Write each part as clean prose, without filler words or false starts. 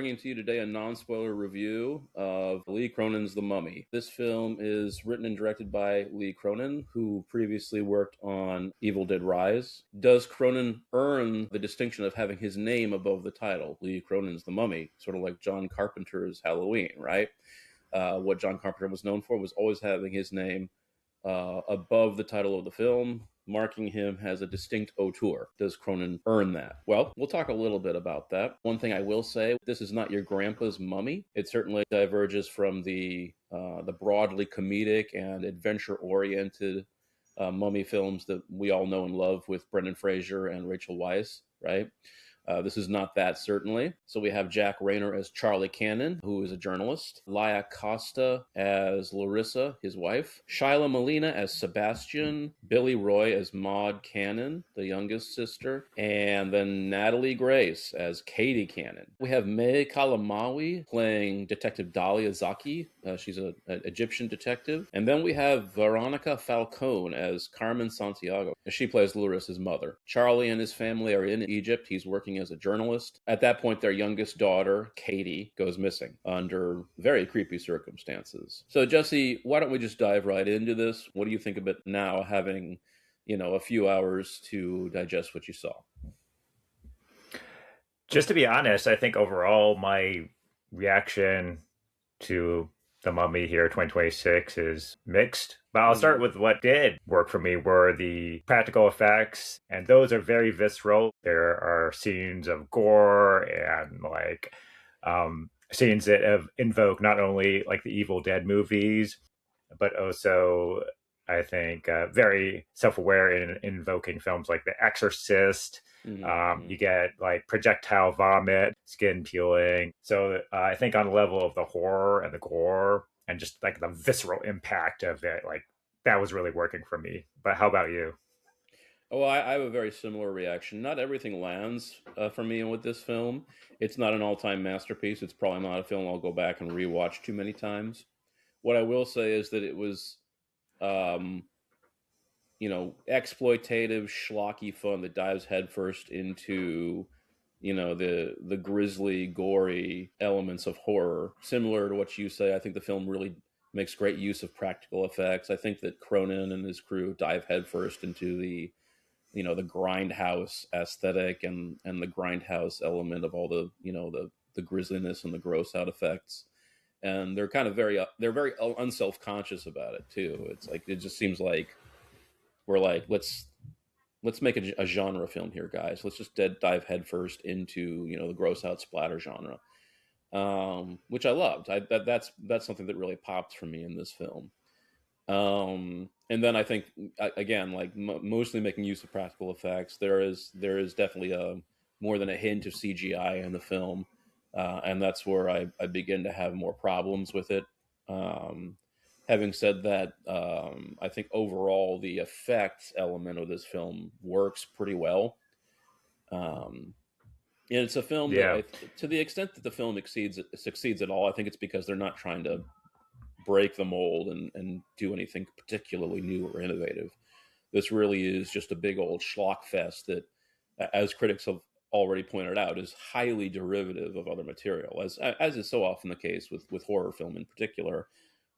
bringing to you today a non-spoiler review of Lee Cronin's The Mummy. This film is written and directed by Lee Cronin, who previously worked on Evil Dead Rise. Does Cronin earn the distinction of having his name above the title, Lee Cronin's The Mummy, sort of like John Carpenter's Halloween, right? What John Carpenter was known for was always having his name above the title of the film, marking him as a distinct auteur. Does Cronin earn that? Well, we'll talk a little bit about that. One thing I will say, this is not your grandpa's Mummy. It certainly diverges from the broadly comedic and adventure-oriented Mummy films that we all know and love with Brendan Fraser and Rachel Weisz, right? This is not that, certainly. So we have Jack Rayner as Charlie Cannon, who is a journalist. Laia Costa as Larissa, his wife. Shyla Molina as Sebastian. Billy Roy as Maud Cannon, the youngest sister. And then Natalie Grace as Katie Cannon. We have May Kalamawi playing Detective Dahlia Zaki. She's an Egyptian detective. And then we have Veronica Falcone as Carmen Santiago. She plays Larissa's mother. Charlie and his family are in Egypt. He's working as a journalist. At that point, their youngest daughter, Katie, goes missing under very creepy circumstances. So, Jesse, why don't we just dive right into this? What do you think of it now, having, a few hours to digest what you saw? Just to be honest, I think overall my reaction to The Mummy here 2026 is mixed. But I'll start with what did work for me were the practical effects, and those are very visceral. There are scenes of gore and scenes that invoke not only like the Evil Dead movies, but also I think very self-aware in invoking films like The Exorcist. You get like projectile vomit, skin peeling. So I think on the level of the horror and the gore and just like the visceral impact of it, like that was really working for me. But how about you? Oh, I have a very similar reaction. Not everything lands for me with this film. It's not an all-time masterpiece. It's probably not a film I'll go back and rewatch too many times. What I will say is that it was exploitative, schlocky fun that dives headfirst into, the grisly, gory elements of horror. Similar to what you say, I think the film really makes great use of practical effects. I think that Cronin and his crew dive headfirst into the grindhouse aesthetic and the grindhouse element of all the grisliness and the gross out effects. And they're kind of very unself-conscious about it too. It's like, it just seems like we're like, let's make a genre film here, guys. Let's just dive headfirst into the gross out splatter genre, which I loved. That's something that really popped for me in this film. And then I think again, like mostly making use of practical effects. There is definitely more than a hint of CGI in the film, and that's where I begin to have more problems with it. Having said that, I think overall the effects element of this film works pretty well. And it's a film that, to the extent that the film succeeds at all, I think it's because they're not trying to break the mold and do anything particularly new or innovative. This really is just a big old schlock fest that, as critics have already pointed out, is highly derivative of other material, as is so often the case with horror film in particular.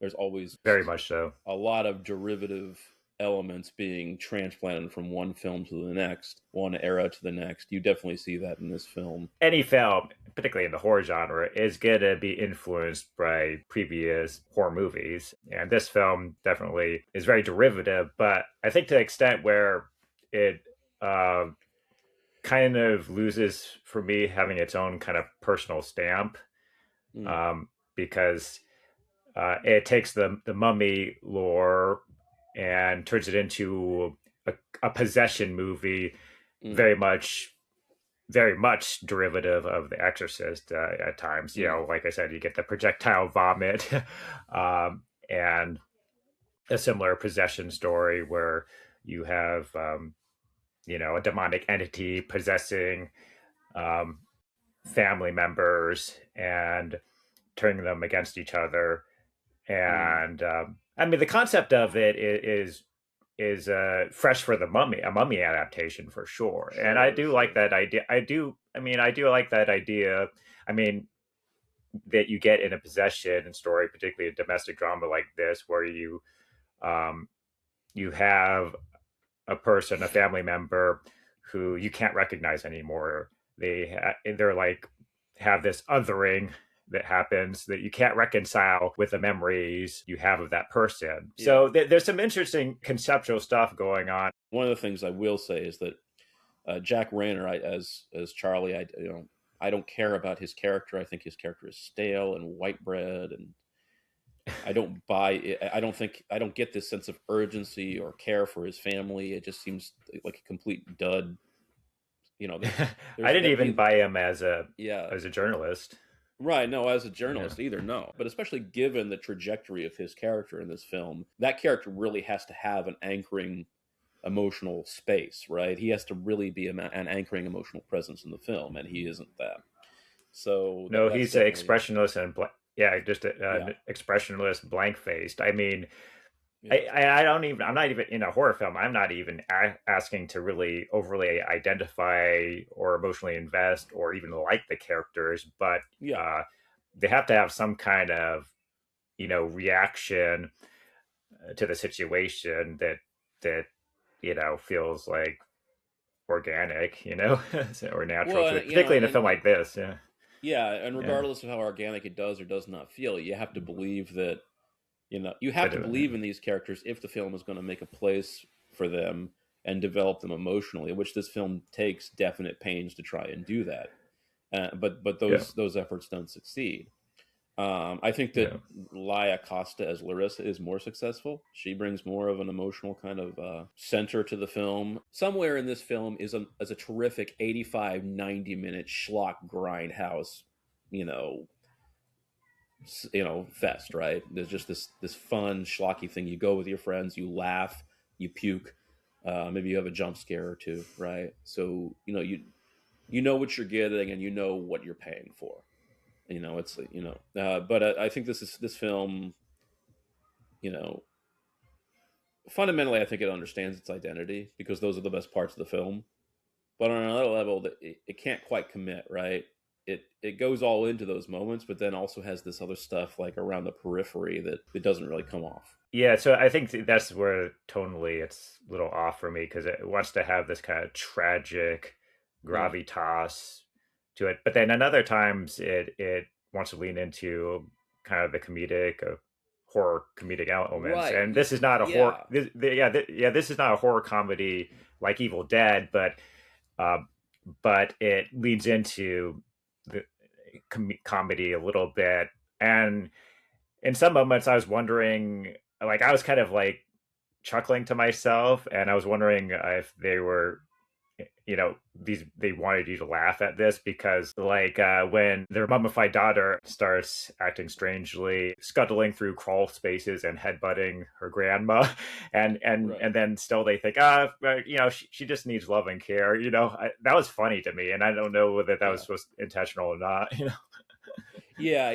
There's always very much so a lot of derivative elements being transplanted from one film to the next, one era to the next. You definitely see that in this film. Any film, particularly in the horror genre, is going to be influenced by previous horror movies. And this film definitely is very derivative, but I think to the extent where it kind of loses, for me, having its own kind of personal stamp, because it takes the Mummy lore and turns it into a possession movie, very much derivative of The Exorcist at times. Like I said, you get the projectile vomit and a similar possession story where you have a demonic entity possessing family members and turning them against each other. And I mean, the concept of it is fresh for the Mummy, a Mummy adaptation for sure. And I do like that idea. I do like that idea. I mean, that you get in a possession story, particularly a domestic drama like this, where um, you have a person, a family member who you can't recognize anymore. They're like have this othering that happens that you can't reconcile with the memories you have of that person. Yeah. So there's some interesting conceptual stuff going on. One of the things I will say is that Jack Rayner, as Charlie, I don't care about his character. I think his character is stale and white bread, and I don't buy it. I don't get this sense of urgency or care for his family. It just seems like a complete dud. I didn't even there's buy him as yeah, a journalist. right. No, as a Yeah. journalist either, no. But especially given the trajectory of his character in this film, that character really has to have an anchoring emotional space, right? He has to really be an anchoring emotional presence in the film, and he isn't that. So No, that's he's an definitely, expressionless and yeah, just yeah, an expressionless, blank faced. I mean, yeah, I don't even. I'm not even in a horror film. I'm not even asking to really overly identify or emotionally invest or even like the characters, but yeah. uh, they have to have some kind of reaction to the situation that feels like organic, or natural Well, to it, particularly in a film and like this. Yeah, yeah, and yeah, regardless of how organic it does or does not feel, you have to believe that you I have to do. believe in these characters if the film is going to make a place for them and develop them emotionally, which this film takes definite pains to try and do that. But Yeah, those efforts don't succeed. I think that yeah. Laia Costa as Larissa is more successful. She brings more of an emotional kind of center to the film. Somewhere in this film is a terrific 85, 90-minute schlock grindhouse, you know, fest, right? There's just this fun schlocky thing. You go with your friends, you laugh, you puke, maybe you have a jump scare or two, right? So you know what you're getting and you know what you're paying for. It's but I think this film, you know, fundamentally, I think it understands its identity because those are the best parts of the film. But on another level, that it can't quite commit, right? It goes all into those moments, but then also has this other stuff like around the periphery that it doesn't really come off. Yeah, so I think that's where tonally it's a little off for me because it wants to have this kind of tragic Yeah, gravitas to it, but then at other times it wants to lean into kind of the comedic, horror comedic elements. right. And this is not a horror. Yeah, This is not a horror comedy like Evil Dead, uh, but it leads into the comedy a little bit. And in some moments, I was wondering, like, I was kind of like chuckling to myself, and I was wondering if they were, they wanted you to laugh at this because, like, when their mummified daughter starts acting strangely, scuttling through crawl spaces and headbutting her grandma, right. and then still they think, she just needs love and care. That was funny to me, and I don't know whether that was Yeah, supposed intentional or not. yeah.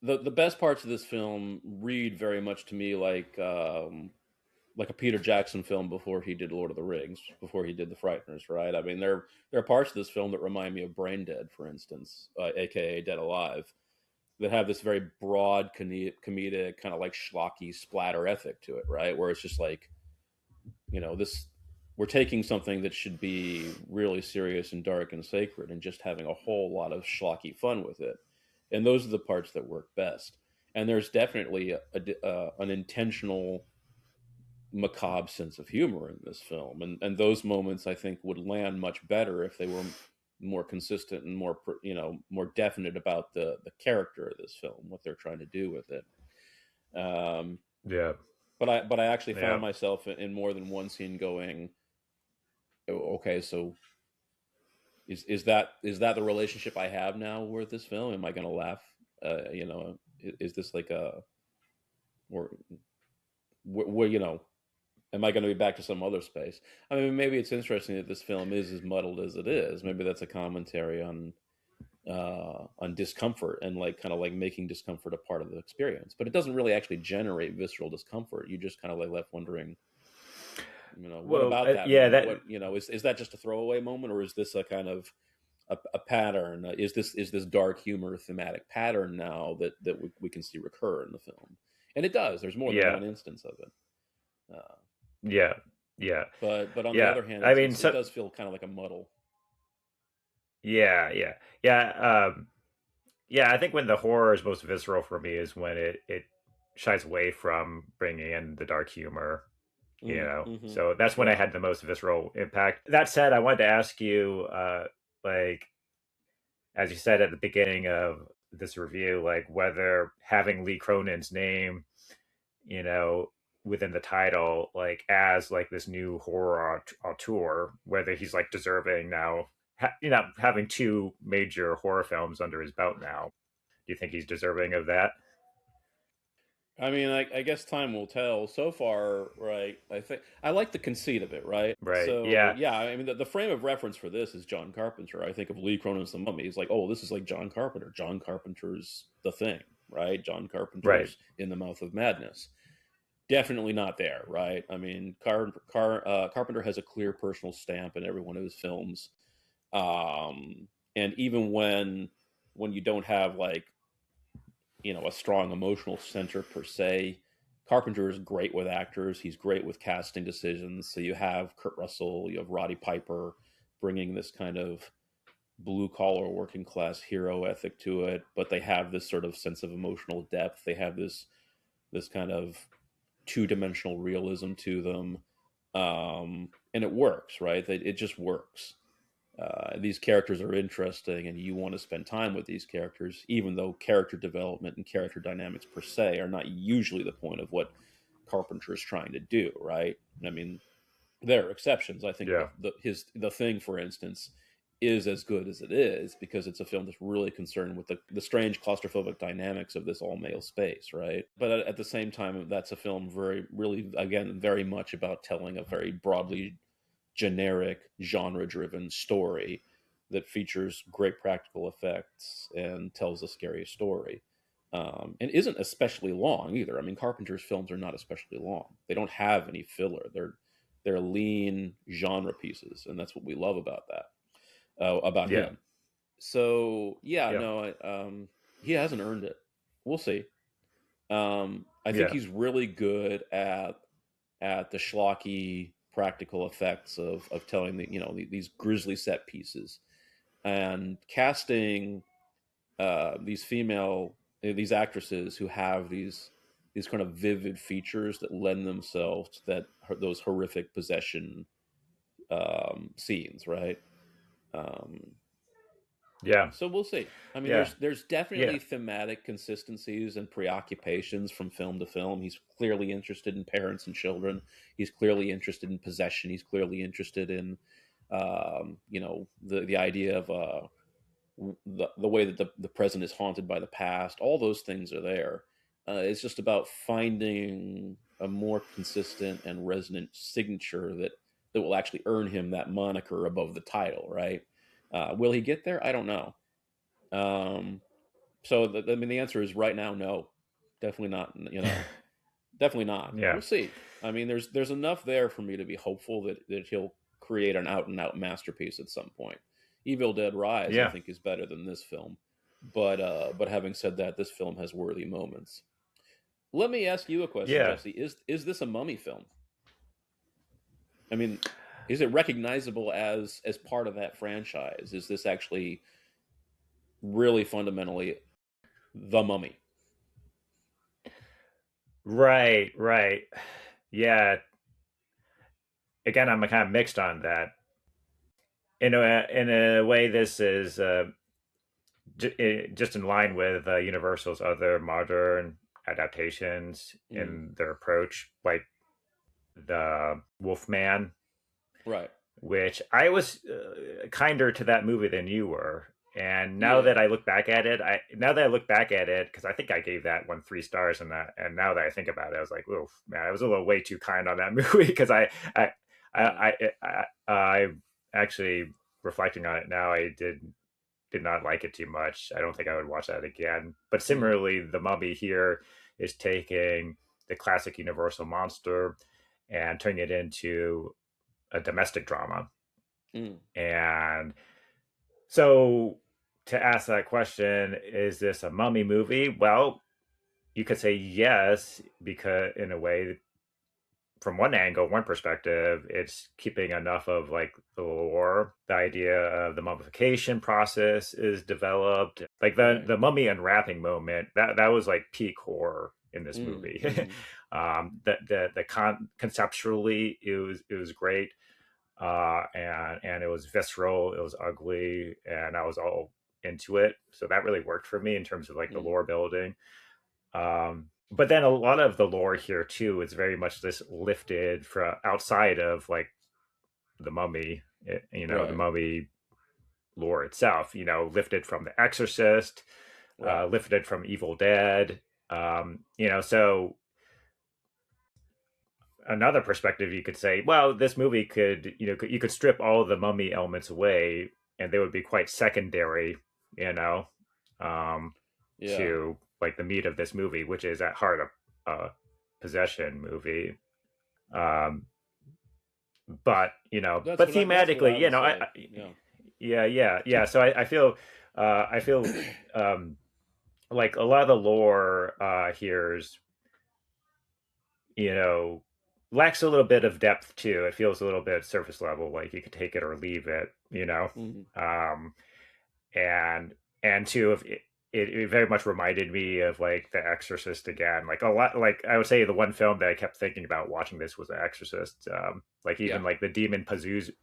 The best parts of this film read very much to me like a Peter Jackson film before he did Lord of the Rings, before he did The Frighteners, right? I mean, there are parts of this film that remind me of Brain Dead, for instance, aka Dead Alive, that have this very broad comedic kind of like schlocky splatter ethic to it, right? Where it's just like, this we're taking something that should be really serious and dark and sacred and just having a whole lot of schlocky fun with it. And those are the parts that work best. And there's definitely an intentional macabre sense of humor in this film, and those moments I think would land much better if they were more consistent and more definite about the character of this film, what they're trying to do with it. Um, Yeah, but I actually yeah. found myself in more than one scene going, "Oh, okay, so is that the relationship I have now with this film? Am I going to laugh? Is this like a or where am I going to be back to some other space? I mean, maybe it's interesting that this film is as muddled as it is. Maybe that's a commentary on discomfort and like kind of like making discomfort a part of the experience. But it doesn't really actually generate visceral discomfort. You just kind of like left wondering, what Well, about that yeah, moment? that What is that just a throwaway moment, or is this a kind of a pattern. Is this dark humor thematic pattern now that we can see recur in the film? And it does. There's more than Yeah. one instance of it. Uh, Yeah. Yeah. but on the Yeah. other hand, I mean, it so does feel kind of like a muddle. yeah, yeah. Yeah. Yeah, I think when the horror is most visceral for me is when it shies away from bringing in the dark humor, you know. Mm-hmm. So that's when I Yeah. had the most visceral impact. That said, I wanted to ask you, like, as you said at the beginning of this review, like whether having Lee Cronin's name, you know, within the title, like as like this new horror auteur, whether he's like deserving now, having two major horror films under his belt now. Do you think he's deserving of that? I mean, I guess time will tell. So far, right? I think I like the conceit of it, right? Right. So Yeah. yeah, I mean, the frame of reference for this is John Carpenter. I think of Lee Cronin's The Mummy. He's like, oh, this is like John Carpenter. John Carpenter's The Thing, right? John Right. Carpenter's In the Mouth of Madness. Definitely not there, right? I mean, Carpenter has a clear personal stamp in every one of his films, and even when you don't have like a strong emotional center per se. Carpenter is great with actors. He's great with casting decisions. So you have Kurt Russell, you have Roddy Piper bringing this kind of blue collar working class hero ethic to it, but they have this sort of sense of emotional depth. They have this kind of two-dimensional realism to them, and it works, right? It just works. These characters are interesting and you want to spend time with these characters, even though character development and character dynamics per se are not usually the point of what Carpenter is trying to do, right? I mean, there are exceptions. I think Yeah. the Thing, for instance, is as good as it is because it's a film that's really concerned with the strange claustrophobic dynamics of this all male space, right? But at the same time, that's a film really, again, very much about telling a very broadly generic genre driven story that features great practical effects and tells a scary story, and isn't especially long either. I mean, Carpenter's films are not especially long. They don't have any filler. They're lean genre pieces, and that's what we love about that, about Yeah. him. So yeah, Yeah. no, he hasn't earned it. We'll see. I think Yeah. he's really good at the schlocky practical effects of telling these grisly set pieces and casting these actresses who have these kind of vivid features that lend themselves to those horrific possession scenes, right? Um, Yeah. so we'll see. I mean, Yeah. there's Yeah. definitely thematic consistencies and preoccupations from film to film. He's clearly interested in parents and children. He's clearly interested in possession. He's clearly interested in, the idea of the way that the present is haunted by the past. All those things are there. It's just about finding a more consistent and resonant signature that will actually earn him that moniker above the title, right? Will he get there? I don't know. Um, I mean, the answer is right now, no, definitely not. Definitely not. Yeah. We'll see. I mean, there's enough there for me to be hopeful that he'll create an out and out masterpiece at some point. Evil Dead Rise, I Yeah. think, is better than this film, but having said that, this film has worthy moments. Let me ask you a question, Yeah. Jesse. Is this a mummy film? I mean, is it recognizable as part of that franchise? Is this actually really fundamentally the Mummy? Right. Right. Yeah. Again, I'm kind of mixed on that. In a way, this is just in line with Universal's other modern adaptations Mm, in their approach, like the Wolfman, right. which I was kinder to that movie than you were. And now Yeah. that I look back at it, because I think I gave that one 3 stars, and now that I think about it, I was like, "Oof, man, I was a little way too kind on that movie." Because I, Yeah. I actually reflecting on it now, I did not like it too much. I don't think I would watch that again. But Mm, similarly, the Mummy here is taking the classic Universal monster and turning it into a domestic drama. mm, And So to ask that question, is this a mummy movie? Well, you could say yes, because in a way, from one angle, one perspective, it's keeping enough of like the lore. The idea of the mummification process is developed. Like Right. the mummy unwrapping moment, that was like peak horror in this Mm, movie. mm-hmm. Conceptually, it was great, and it was visceral, it was ugly, and I was all into it. So that really worked for me in terms of like the Mm, lore building. But then a lot of the lore here too is very much this lifted from outside of like the mummy, the right. mummy lore itself, lifted from the Exorcist, Right. lifted from Evil Dead. So another perspective, you could say, well, this movie you could strip all of the mummy elements away, and they would be quite secondary, you know, um, Yeah. to like the meat of this movie, which is at heart a possession movie. Um, but That's what I thematically, would say. Yeah. yeah. So I feel like a lot of the lore here is, you know, lacks a little bit of depth too. It feels a little bit surface level, like you could take it or leave it. Hmm. Um, and and two, if it very much reminded me of like The Exorcist again. Like a lot, like I would say the one film that I kept thinking about watching this was The Exorcist. Like Yeah. even like Right. Pazuzu,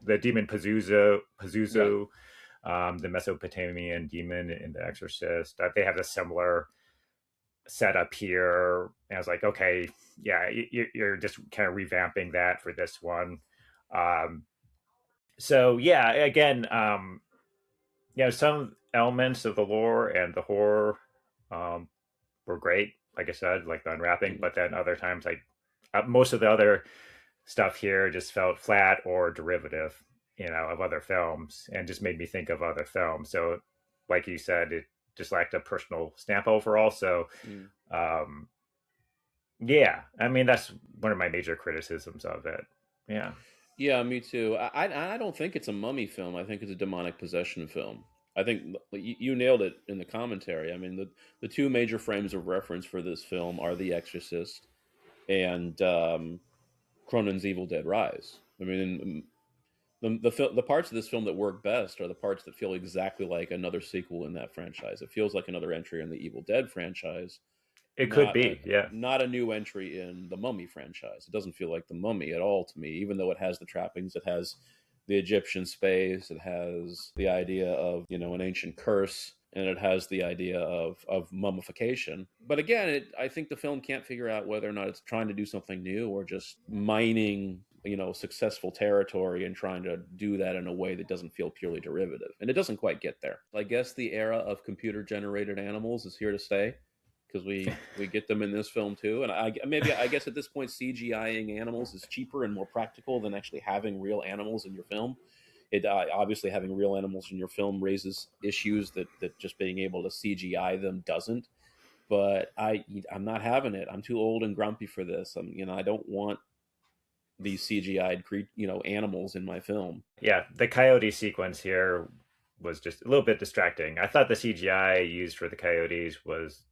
the Mesopotamian demon in The Exorcist. They have a similar setup here. And I was like, okay, yeah, you're just kind of revamping that for this one. Um, so yeah, again, some elements of the lore and the horror um, were great. Like I said, like the unwrapping, Hmm. but then other times, like most of the other stuff here just felt flat or derivative, of other films, and just made me think of other films. So, like you said, it just lacked a personal stamp overall. So, Mm. um, yeah, I mean that's one of my major criticisms of it. Yeah, Yeah, me too. I don't think it's a mummy film. I think it's a demonic possession film. I think you nailed it in the commentary. I mean, the two major frames of reference for this film are The Exorcist and Cronin's Evil Dead Rise. I mean, the parts of this film that work best are the parts that feel exactly like another sequel in that franchise. It feels like another entry in the Evil Dead franchise, it could not a be. Yeah, not a new entry in the Mummy franchise. It doesn't feel like the Mummy at all to me, even though it has the trappings. It has the Egyptian space. It has the idea of an ancient curse, and it has the idea of mummification. But again, I think the film can't figure out whether or not it's trying to do something new or just mining successful territory and trying to do that in a way that doesn't feel purely derivative, and it doesn't quite get there. I guess the era of computer generated animals is here to stay, because we get them in this film too. And I guess at this point, CGIing animals is cheaper and more practical than actually having real animals in your film. It obviously, having real animals in your film raises issues that just being able to CGI them doesn't. But I'm not having it. I'm too old and grumpy for this. I don't want these CGI'd animals in my film. yeah. The coyote sequence here was just a little bit distracting. I thought the CGI used for the coyotes was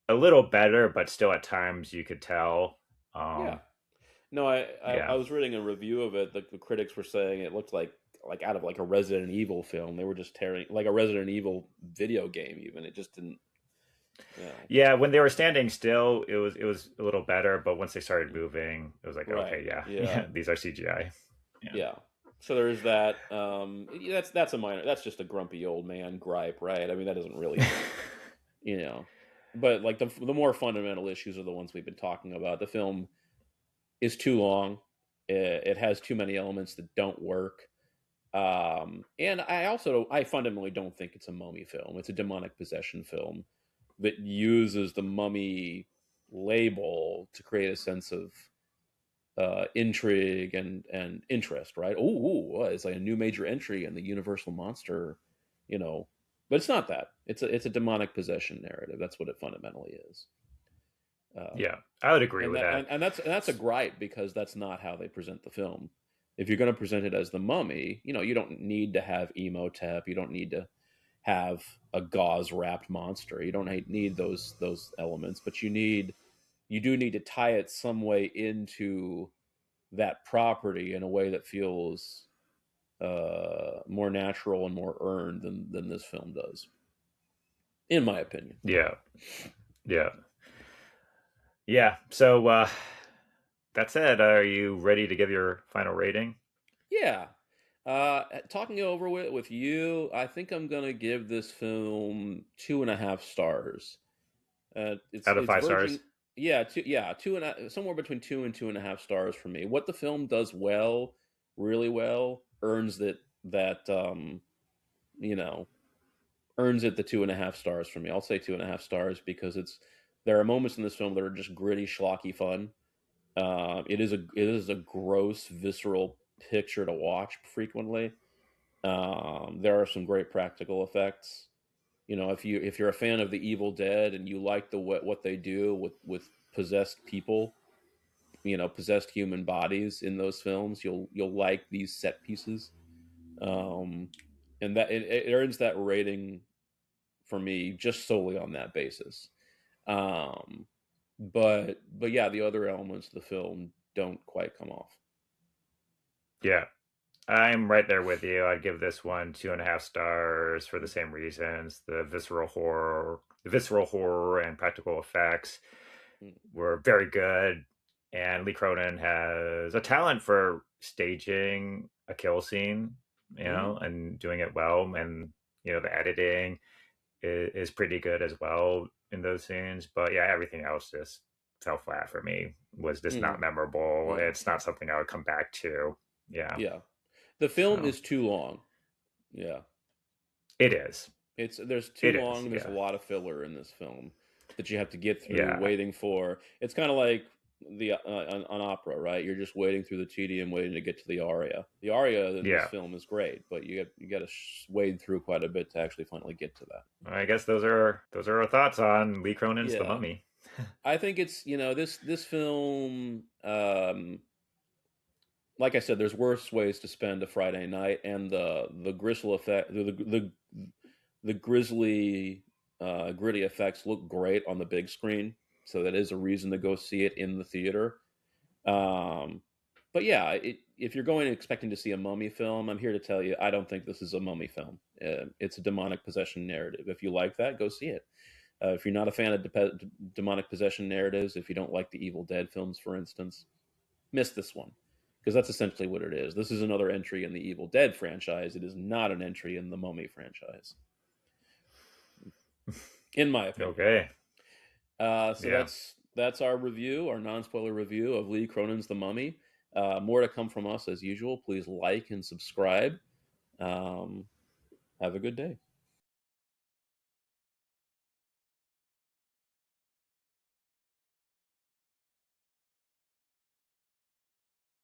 a little better, but still at times you could tell. Yeah. Um, No, I yeah, was reading a review of it. The critics were saying it looked like out of like a Resident Evil film. They were just tearing like a Resident Evil video game. Even it just didn't. Yeah. yeah. When they were standing still, it was a little better, but once they started moving, it was like, Right. okay, yeah, Yeah. yeah, these are CGI. Yeah, Yeah. So there's that. Yeah, that's a minor. That's just a grumpy old man gripe, right? I mean, that doesn't really, you know. But like the more fundamental issues are the ones we've been talking about. The film is too long. It has too many elements that don't work. And I fundamentally don't think it's a mummy film. It's a demonic possession film that uses the mummy label to create a sense of intrigue and interest, right? Oh, it's like a new major entry in the Universal monster, you know. But it's not that. It's a demonic possession narrative. That's what it fundamentally is. yeah, Um, I would agree and with that that. and that's a gripe because that's not how they present the film. If you're going to present it as the Mummy, you don't need to have Emotep. You don't need to have a gauze wrapped monster. You don't need those elements, but you do need to tie it some way into that property in a way that feels more natural and more earned than this film does, in my opinion. Yeah. Yeah. Yeah. So that said, are you ready to give your final rating? Yeah. Talking it over with you, I think I'm gonna give this film 2.5 stars. Out of It's five verging, stars? yeah, somewhere between 2 and 2.5 stars for me. What the film does well, really well, earns that you know earns it the 2.5 stars for me. I'll say 2.5 stars because there are moments in this film that are just gritty, schlocky fun. It is a gross, visceral picture to watch frequently. There are some great practical effects. If you're a fan of the Evil Dead and you like what they do with possessed people, possessed human bodies in those films, you'll like these set pieces. Um, and that it earns that rating for me just solely on that basis. Um, but yeah, the other elements of the film don't quite come off. Yeah. I'm right there with you. I'd give this one 2.5 stars for the same reasons. The visceral horror and practical effects Mm. were very good. And Lee Cronin has a talent for staging a kill scene, Mm-hmm. and doing it well. And, the editing is pretty good as well in those scenes. But yeah, everything else just fell flat for me. Was just not Mm. memorable. Yeah, It's not something I would come back to. Yeah. yeah. The film So is too long. Yeah, it is. there's too It is. long. There's a Yeah. lot of filler in this film that you have to get through, Yeah. waiting for. It's kind of like an opera, right? You're just waiting through the tedium, waiting to get to the aria. The aria in this Yeah. film is great, but you got to wade through quite a bit to actually finally get to that. I guess those are our thoughts on Lee Cronin's The Yeah, Mummy. I think it's this film. Like I said, there's worse ways to spend a Friday night, and the gristle effect, the grisly, gritty effects look great on the big screen. So that is a reason to go see it in the theater. Um, but yeah, if you're going expecting to see a mummy film, I'm here to tell you, I don't think this is a mummy film. It's a demonic possession narrative. If you like that, go see it. If you're not a fan of demonic possession narratives, if you don't like the Evil Dead films, for instance, miss this one because that's essentially what it is. This is another entry in the Evil Dead franchise. It is not an entry in the Mummy franchise, in my opinion. Okay. So Yeah. that's our review, our non-spoiler review of Lee Cronin's The Mummy. More to come from us as usual. Please like and subscribe. Have a good day.